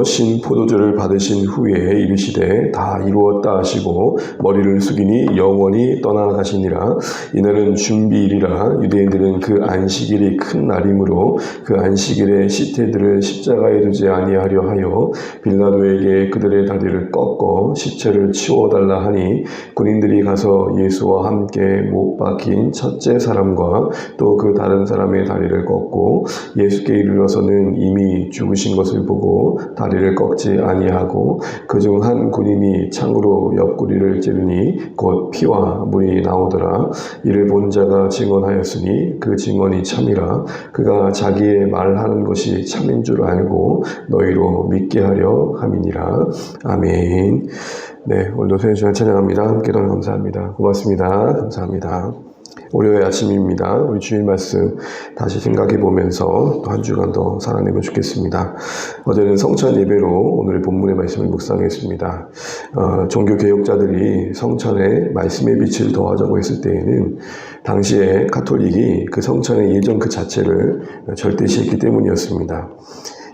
신 포도주를 받으신 후에 이르시되 다 이루었다 하시고 머리를 숙이니 영원히 떠나가시니라. 이날은 준비일이라. 유대인들은 그 안식일이 큰 날이므로 그 안식일에 시체들을 십자가에 두지 아니하려 하여 빌라도에게 그들의 다리를 꺾어 시체를 치워달라 하니, 군인들이 가서 예수와 함께 못 박힌 첫째 사람과 또 그 다른 사람의 다리를 꺾고 예수께 이르러서는 이미 죽으신 것을 보고 다리를 꺾지 아니하고, 그중 한 군인이 창으로 옆구리를 찌르니 곧 피와 물이 나오더라. 이를 본 자가 증언하였으니 그 증언이 참이라. 그가 자기의 말하는 것이 참인 줄 알고 너희로 믿게 하려 함이니라. 아멘. 네, 오늘도 수요 시간 찬양합니다. 함께 동 감사합니다. 고맙습니다. 감사합니다. 월요일 아침입니다. 우리 주일 말씀 다시 생각해 보면서 또 한 주간 더 살아내면 좋겠습니다. 어제는 성찬 예배로 오늘 본문의 말씀을 묵상했습니다. 종교 개혁자들이 성찬에 말씀의 빛을 더하자고 했을 때에는 당시에 가톨릭이 그 성찬의 예정 그 자체를 절대시했기 때문이었습니다.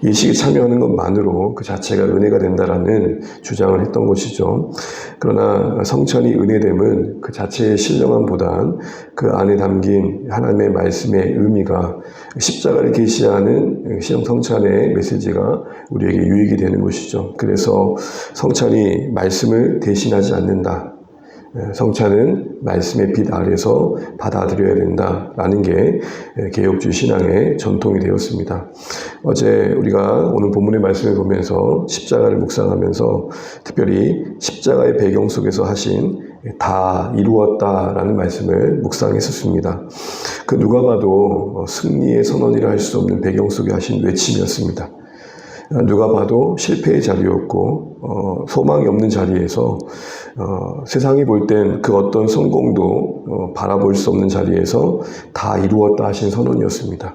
예식에 참여하는 것만으로 그 자체가 은혜가 된다라는 주장을 했던 것이죠. 그러나 성찬이 은혜됨은 그 자체의 신령함보단 그 안에 담긴 하나님의 말씀의 의미가, 십자가를 계시하는 신령 성찬의 메시지가 우리에게 유익이 되는 것이죠. 그래서 성찬이 말씀을 대신하지 않는다. 성찬은 말씀의 빛 아래서 받아들여야 된다라는 게 개혁주의 신앙의 전통이 되었습니다. 어제 우리가 오늘 본문의 말씀을 보면서 십자가를 묵상하면서 특별히 십자가의 배경 속에서 하신 다 이루었다라는 말씀을 묵상했었습니다. 그 누가 봐도 승리의 선언이라 할 수 없는 배경 속에 하신 외침이었습니다. 누가 봐도 실패의 자리였고 소망이 없는 자리에서 세상이 볼 땐 그 어떤 성공도 바라볼 수 없는 자리에서 다 이루었다 하신 선언이었습니다.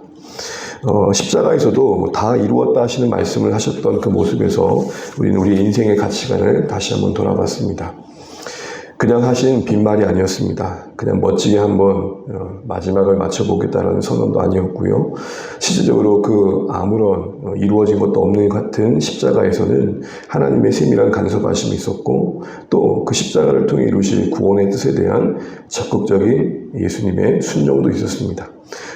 십자가에서도 다 이루었다 하시는 말씀을 하셨던 그 모습에서 우리는 우리 인생의 가치관을 다시 한번 돌아봤습니다. 그냥 하신 빈말이 아니었습니다. 그냥 멋지게 한번 마지막을 맞춰보겠다는 선언도 아니었고요. 실질적으로 그 아무런 이루어진 것도 없는 같은 십자가에서는 하나님의 세밀한 간섭하심이 있었고, 또 그 십자가를 통해 이루실 구원의 뜻에 대한 적극적인 예수님의 순종도 있었습니다.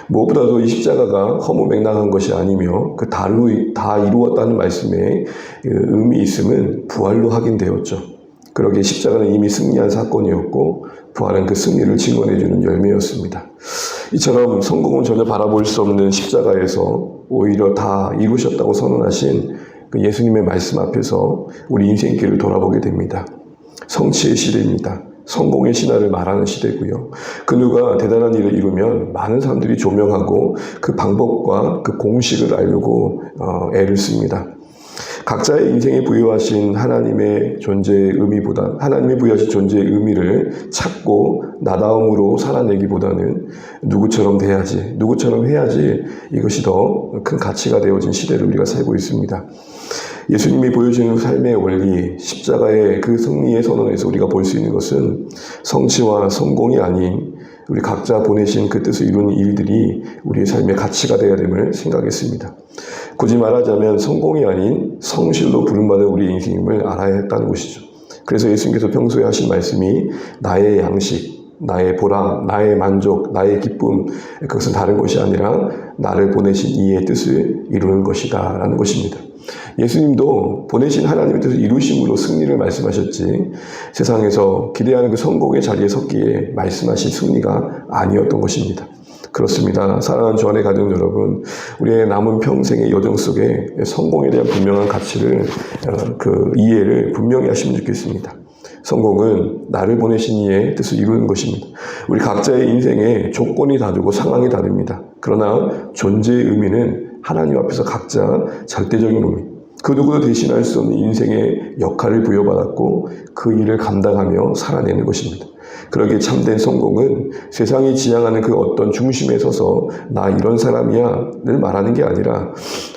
무엇보다도 이 십자가가 허무맹랑한 것이 아니며 그 다 이루었다는 말씀에 의미 있음은 부활로 확인되었죠. 그러기에 십자가는 이미 승리한 사건이었고 부활은 그 승리를 증언해주는 열매였습니다. 이처럼 성공은 전혀 바라볼 수 없는 십자가에서 오히려 다 이루셨다고 선언하신 그 예수님의 말씀 앞에서 우리 인생길을 돌아보게 됩니다. 성취의 시대입니다. 성공의 신화를 말하는 시대고요. 그 누가 대단한 일을 이루면 많은 사람들이 조명하고 그 방법과 그 공식을 알려고 애를 씁니다. 각자의 인생에 부여하신 하나님의 존재의 의미보다, 하나님이 부여하신 존재의 의미를 찾고 나다움으로 살아내기보다는 누구처럼 돼야지, 누구처럼 해야지, 이것이 더 큰 가치가 되어진 시대를 우리가 살고 있습니다. 예수님이 보여주는 삶의 원리, 십자가의 그 승리의 선언에서 우리가 볼 수 있는 것은 성취와 성공이 아닌 우리 각자 보내신 그 뜻을 이루는 일들이 우리의 삶의 가치가 되어야 됨을 생각했습니다. 굳이 말하자면 성공이 아닌 성실로 부름받은 우리의 인생임을 알아야 했다는 것이죠. 그래서 예수님께서 평소에 하신 말씀이 나의 양식, 나의 보람, 나의 만족, 나의 기쁨, 그것은 다른 것이 아니라 나를 보내신 이의 뜻을 이루는 것이다 라는 것입니다. 예수님도 보내신 하나님의 뜻을 이루심으로 승리를 말씀하셨지, 세상에서 기대하는 그 성공의 자리에 섰기에 말씀하신 승리가 아니었던 것입니다. 그렇습니다. 사랑하는 주안의 가정 여러분, 우리의 남은 평생의 여정 속에 성공에 대한 분명한 가치를, 그 이해를 분명히 하시면 좋겠습니다. 성공은 나를 보내신 이의 뜻을 이루는 것입니다. 우리 각자의 인생에 조건이 다르고 상황이 다릅니다. 그러나 존재의 의미는 하나님 앞에서 각자 절대적인 의미, 그 누구도 대신할 수 없는 인생의 역할을 부여받았고 그 일을 감당하며 살아내는 것입니다. 그러기에 참된 성공은 세상이 지향하는 그 어떤 중심에 서서 나 이런 사람이야를 말하는 게 아니라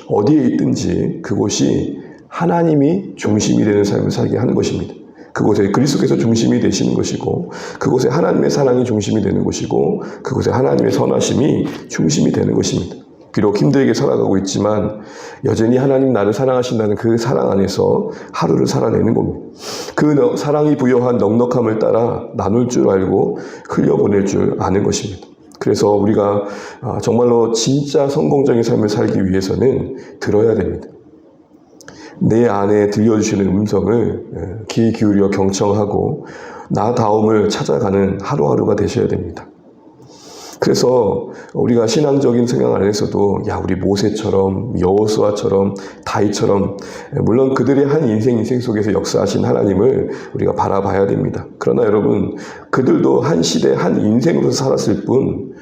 어디에 있든지 그곳이 하나님이 중심이 되는 삶을 살게 하는 것입니다. 그곳에 그리스도께서 중심이 되시는 것이고, 그곳에 하나님의 사랑이 중심이 되는 것이고, 그곳에 하나님의 선하심이 중심이 되는 것입니다. 비록 힘들게 살아가고 있지만 여전히 하나님 나를 사랑하신다는 그 사랑 안에서 하루를 살아내는 겁니다. 그 사랑이 부여한 넉넉함을 따라 나눌 줄 알고 흘려보낼 줄 아는 것입니다. 그래서 우리가 정말로 진짜 성공적인 삶을 살기 위해서는 들어야 됩니다. 내 안에 들려주시는 음성을 귀 기울여 경청하고 나다움을 찾아가는 하루하루가 되셔야 됩니다. 그래서 우리가 신앙적인 성향 안에서도 우리 모세처럼 여호수아처럼 다윗처럼 물론 그들의 한 인생 속에서 역사하신 하나님을 우리가 바라봐야 됩니다. 그러나 여러분, 그들도 한 시대 한 인생으로 살았을 뿐,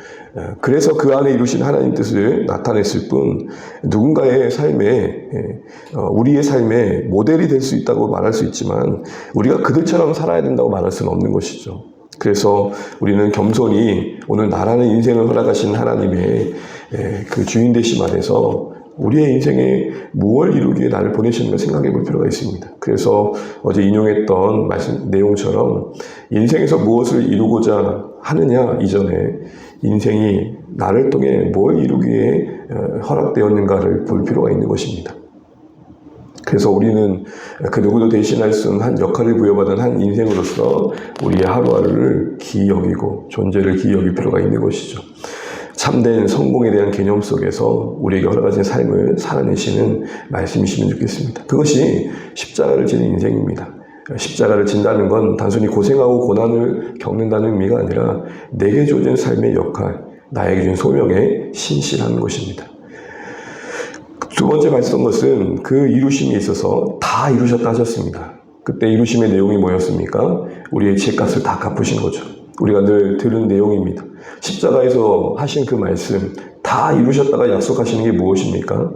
그래서 그 안에 이루신 하나님 뜻을 나타냈을 뿐, 누군가의 삶에 우리의 삶에 모델이 될 수 있다고 말할 수 있지만 우리가 그들처럼 살아야 된다고 말할 수는 없는 것이죠. 그래서 우리는 겸손히 오늘 나라는 인생을 허락하신 하나님의 그 주인 되심 안에서 우리의 인생에 무엇을 이루기 위해 나를 보내시는 걸 생각해 볼 필요가 있습니다. 그래서 어제 인용했던 말씀 내용처럼 인생에서 무엇을 이루고자 하느냐 이전에 인생이 나를 통해 뭘 이루기 위해 허락되었는가를 볼 필요가 있는 것입니다. 그래서 우리는 그 누구도 대신할 수 없는 한 역할을 부여받은 한 인생으로서 우리의 하루하루를 기이 여기고 존재를 기이 여길 필요가 있는 것이죠. 참된 성공에 대한 개념 속에서 우리에게 허락하신 삶을 살아내시는 말씀이시면 좋겠습니다. 그것이 십자가를 지는 인생입니다. 십자가를 진다는 건 단순히 고생하고 고난을 겪는다는 의미가 아니라 내게 주어진 삶의 역할, 나에게 준 소명에 신실하는 것입니다. 두 번째 말씀한 것은 그 이루심에 있어서 다 이루셨다 하셨습니다. 그때 이루심의 내용이 뭐였습니까? 우리의 죄값을 다 갚으신 거죠. 우리가 늘 들은 내용입니다. 십자가에서 하신 그 말씀, 다 이루셨다가 약속하시는 게 무엇입니까?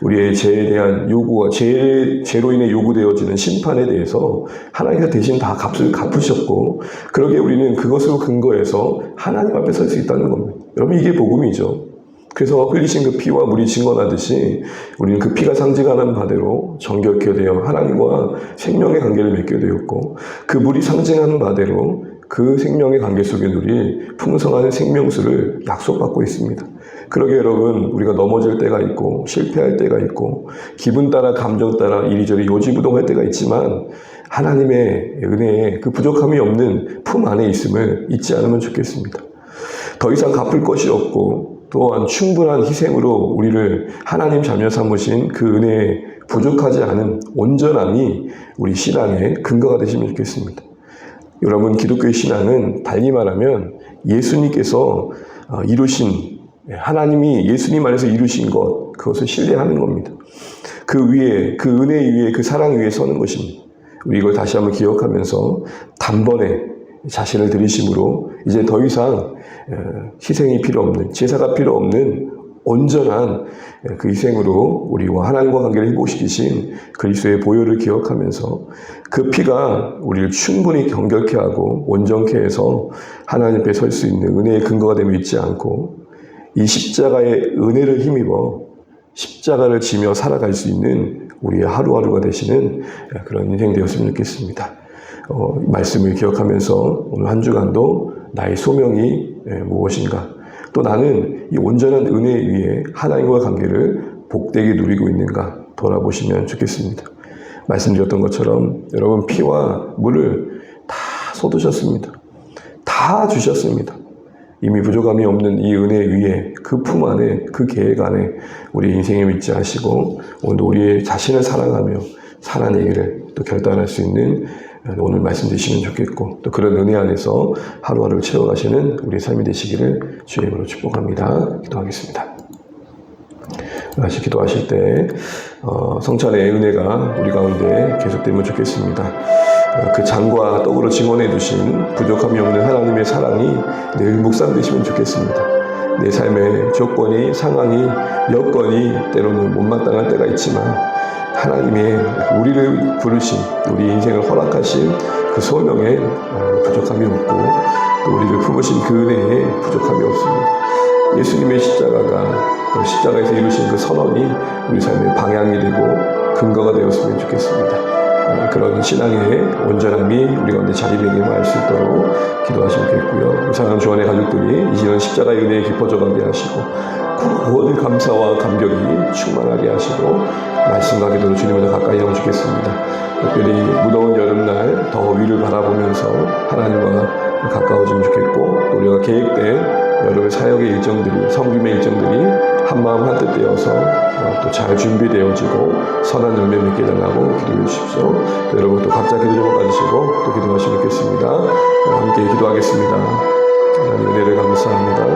우리의 죄에 대한 요구와 죄로 인해 요구되어지는 심판에 대해서 하나님께서 대신 다 값을 갚으셨고, 그러기에 우리는 그것으로 근거해서 하나님 앞에 설 수 있다는 겁니다. 여러분, 이게 복음이죠. 그래서 흘리신 그 피와 물이 증거하듯이 우리는 그 피가 상징하는 바대로 정결케 되어 하나님과 생명의 관계를 맺게 되었고, 그 물이 상징하는 바대로 그 생명의 관계 속에 누릴 풍성한 생명수를 약속받고 있습니다. 그러게 여러분, 우리가 넘어질 때가 있고 실패할 때가 있고 기분 따라 감정 따라 이리저리 요지부동할 때가 있지만 하나님의 은혜에 그 부족함이 없는 품 안에 있음을 잊지 않으면 좋겠습니다. 더 이상 갚을 것이 없고 또한 충분한 희생으로 우리를 하나님 자녀 삼으신 그 은혜에 부족하지 않은 온전함이 우리 신앙의 근거가 되시면 좋겠습니다. 여러분, 기독교의 신앙은 달리 말하면 예수님께서 이루신, 하나님이 예수님 안에서 이루신 것, 그것을 신뢰하는 겁니다. 그 위에, 그 은혜 위에, 그 사랑 위에 서는 것입니다. 우리 이걸 다시 한번 기억하면서 단번에 자신을 들이심으로 이제 더 이상 희생이 필요 없는, 제사가 필요 없는 온전한 그 희생으로 우리와 하나님과 관계를 회복시키신 그리스도의 보혈을 기억하면서 그 피가 우리를 충분히 경결케 하고 온전케 해서 하나님 앞에 설 수 있는 은혜의 근거가 되며 있지 않고 이 십자가의 은혜를 힘입어 십자가를 지며 살아갈 수 있는 우리의 하루하루가 되시는 그런 인생 되었으면 좋겠습니다. 말씀을 기억하면서 오늘 한 주간도 나의 소명이 무엇인가, 또 나는 이 온전한 은혜 위에 하나님과 관계를 복되게 누리고 있는가 돌아보시면 좋겠습니다. 말씀드렸던 것처럼 여러분, 피와 물을 다 쏟으셨습니다. 다 주셨습니다. 이미 부족함이 없는 이 은혜 위에 그 품 안에, 그 계획 안에 우리 인생에 믿지 하시고 오늘도 우리의 자신을 사랑하며 살아내기를 또 결단할 수 있는 오늘 말씀 되시면 좋겠고, 또 그런 은혜 안에서 하루하루를 채워가시는 우리의 삶이 되시기를 주의 이름으로 축복합니다. 기도하겠습니다. 다시 기도하실 때 성찬의 은혜가 우리 가운데 계속되면 좋겠습니다. 그 잔과 떡으로 증언해 주신 부족함이 없는 하나님의 사랑이 늘 묵상되시면 좋겠습니다. 내 삶의 조건이, 상황이, 여건이 때로는 못마땅할 때가 있지만 하나님의 우리를 부르신, 우리 인생을 허락하신 그 소명에 부족함이 없고 또 우리를 품으신 그 은혜에 부족함이 없습니다. 예수님의 십자가에서 이루신 그 선언이 우리 삶의 방향이 되고 근거가 되었으면 좋겠습니다. 그런 신앙의 온전함이 우리 가운데 자리매김을 알 수 있도록 기도하시면 좋겠고요. 사랑하는 주안의 가족들이 이 시간 십자가의 은혜에 깊어져 가게 하시고 모든 감사와 감격이 충만하게 하시고 말씀과 기도로 주님을 더 가까이 하고 주겠습니다. 특별히 무더운 여름날 더 위를 바라보면서 하나님과 가까워지면 좋겠고, 또 우리가 계획된 여러분의 사역의 일정들이, 섬김의 일정들이 한마음 한뜻 되어서 또 잘 준비되어지고 선한 열매 맺게 달라고 기도해 주십시오. 또 여러분 또 각자 기도 제목 가지시고 또 기도하시면 좋겠습니다. 함께 기도하겠습니다. 하나님 은혜를 감사합니다.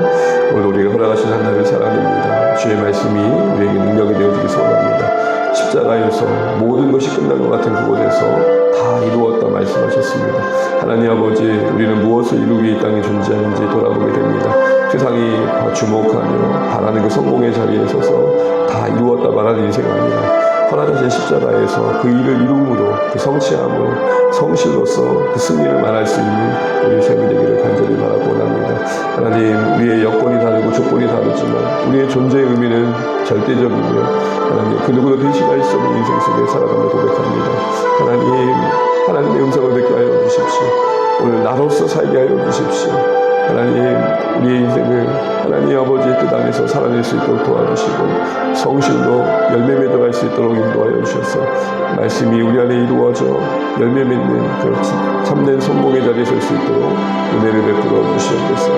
오늘 우리가 허락하신 하나님을 사랑합니다. 주의 말씀이 우리에게 능력이 되어주길 소원합니다. 십자가에서 모든 것이 끝난 것 같은 그곳에서 다 이루었다 말씀하셨습니다. 하나님 아버지, 우리는 무엇을 이루기 이 땅에 존재하는지 돌아보게 됩니다. 세상이 주목하며 바라는 그 성공의 자리에 서서 다 이루었다 말하는 인생 아니라 허락하신 십자가에서 그 일을 이룸으로, 그 성취함으로, 성실로서 그 승리를 말할 수 있는 우리 삶이 되기를 간절히 바라고 원합니다. 하나님, 우리의 여건이 다르고 조건이 다르지만 우리의 존재의 의미는 절대적이며 하나님, 그 누구도 대신할 수 없는 인생 속에 살아가며 고백합니다. 하나님의 음성을 듣게 하여 주십시오. 오늘 나로서 살게 하여 주십시오. 하나님, 우리의 인생을 하나님 아버지의 뜻 안에서 살아낼 수 있도록 도와주시고 성실로 열매 맺어갈 수 있도록 인도하여 주셔서 말씀이 우리 안에 이루어져 열매 맺는 그 참된 성공의 자리에 설 수 있도록 은혜를 베풀어 주시옵소서.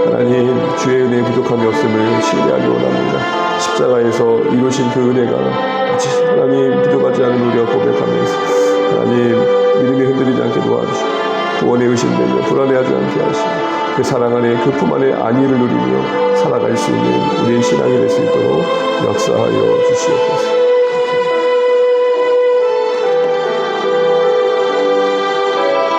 하나님, 주의 은혜에 부족함이 없음을 신뢰하기 원합니다. 십자가에서 이루신 그 은혜가 하나님 부족하지 않은 우리가 고백하면서 하나님 믿음이 흔들리지 않게 도와주시고 구원에 의심되며 불안해하지 않게 하시고 그 사랑 안에, 그 품 안에 안위를 누리며 살아갈 수 있는 우리의 신앙이 될 수 있도록 역사하여 주시옵소서.